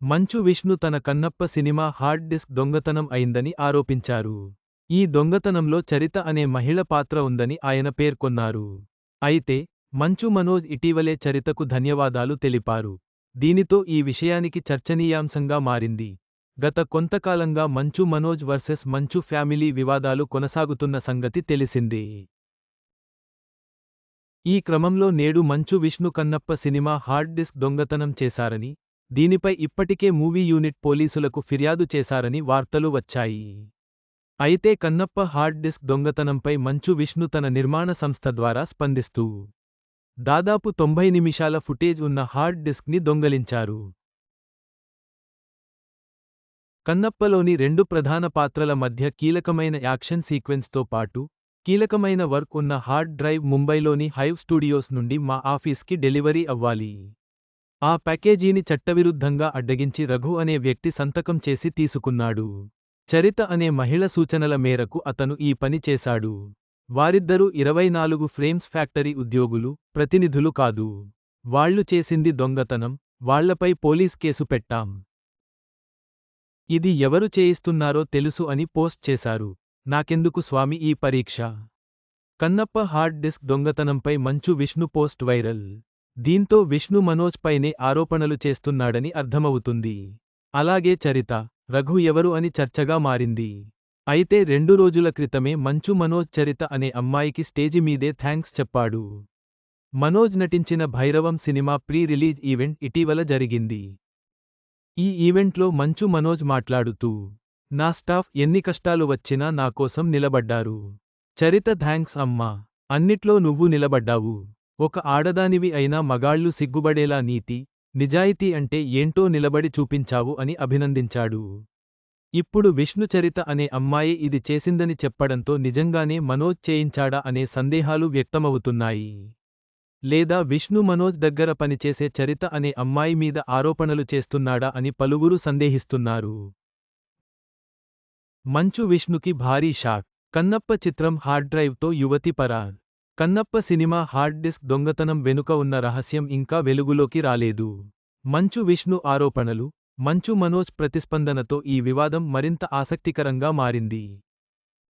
మంచు విష్ణు తన Kannappa cinema hard disk దొంగతనం అయిందని ఆరోపించారు. ఈ దొంగతనంలో చరిత అనే మహిళ పాత్ర ఉందని ఆయన పేర్కొన్నారు. అయితే, మంచు మనోజ్ ఇటీవలే చరితకు ధన్యవాదాలు తెలిపారు. దీనితో ఈ విషయానికి చర్చనీయాంశంగా మారింది. గత కొంతకాలంగా మంచు మనోజ్ వర్సెస్ మంచు ఫ్యామిలీ వివాదాలు కొనసాగుతున్న సంగతి తెలిసిందే. ఈ క్రమంలో నేడు Manchu Vishnu Kannappa cinema hard disk దొంగతనం చేశారని, దీనిపై ఇప్పటికే మూవీ యూనిట్ పోలీసులకు ఫిర్యాదు చేశారని వార్తలు వచ్చాయి. అయితే కన్నప్ప హార్డ్ డిస్క్ దొంగతనంపై మంచు విష్ణు తన నిర్మాణ సంస్థ ద్వారా స్పందిస్తూ దాదాపు 90 నిమిషాల ఫుటేజ్ ఉన్న హార్డ్ డిస్క్ని దొంగలించారు. కన్నప్పలోని 2 ప్రధాన పాత్రల మధ్య కీలకమైన యాక్షన్ సీక్వెన్స్తో పాటు కీలకమైన వర్క్ ఉన్న హార్డ్ డ్రైవ్ ముంబైలోని హైవ్ స్టూడియోస్ నుండి మా ఆఫీస్కి డెలివరీ అవ్వాలి. ఆ ప్యాకేజీని చట్టవిరుద్ధంగా అడ్డగించి రఘు అనే వ్యక్తి సంతకం చేసి తీసుకున్నాడు. చరిత అనే మహిళ సూచనల మేరకు అతను ఈ పని చేశాడు. వారిద్దరూ 24 ఫ్రేమ్స్ ఫ్యాక్టరీ ఉద్యోగులు, ప్రతినిధులు కాదు. వాళ్లు చేసింది దొంగతనం, వాళ్లపై పోలీస్ కేసు పెట్టాం. ఇది ఎవరు చేయిస్తున్నారో తెలుసు అని పోస్ట్ చేశారు. నాకెందుకు స్వామి ఈ పరీక్ష? Kannappa hard disk దొంగతనంపై Manchu Vishnu post viral. దీంతో విష్ణు మనోజ్ పైనే ఆరోపణలు చేస్తున్నాడని అర్థమవుతుంది. అలాగే చరిత, రఘు ఎవరు అని చర్చగా మారింది. అయితే 2 రోజుల క్రితమే మంచు మనోజ్ చరిత అనే అమ్మాయికి స్టేజి మీదే థ్యాంక్స్ చెప్పాడు. మనోజ్ నటించిన Bhairavam cinema pre release event ఇటీవల జరిగింది. ఈ ఈవెంట్లో మంచు మనోజ్ మాట్లాడుతూ, నా స్టాఫ్ ఎన్ని కష్టాలు వచ్చినా నాకోసం నిలబడ్డారు. చరిత థ్యాంక్స్ అమ్మా. అన్నిట్లో నువ్వు నిలబడ్డావు. ఒక ఆడదానివి అయినా మగాళ్లు సిగ్గుబడేలా నీతి, నిజాయితీ అంటే ఏంటో నిలబడి చూపించావు అని అభినందించాడు. ఇప్పుడు విష్ణు చరిత అనే అమ్మాయి ఇది చేసిందని చెప్పడంతో నిజంగానే మనోజ్ చేయించాడా అనే సందేహాలు వ్యక్తమవుతున్నాయి. లేదా విష్ణు మనోజ్ దగ్గర పనిచేసే చరిత అనే అమ్మాయి మీద ఆరోపణలు చేస్తున్నాడా అని పలువురు సందేహిస్తున్నారు. మంచు విష్ణుకి భారీ షాక్. కన్నప్ప చిత్రం హార్డ్ డ్రైవ్తో యువతి పరార్. కన్నప్ప సినిమా హార్డ్ డిస్క్ దొంగతనం వెనుక ఉన్న రహస్యం ఇంకా వెలుగులోకి రాలేదు. మంచు విష్ణు ఆరోపణలు, మంచు మనోజ్ ప్రతిస్పందనతో ఈ వివాదం మరింత ఆసక్తికరంగా మారింది.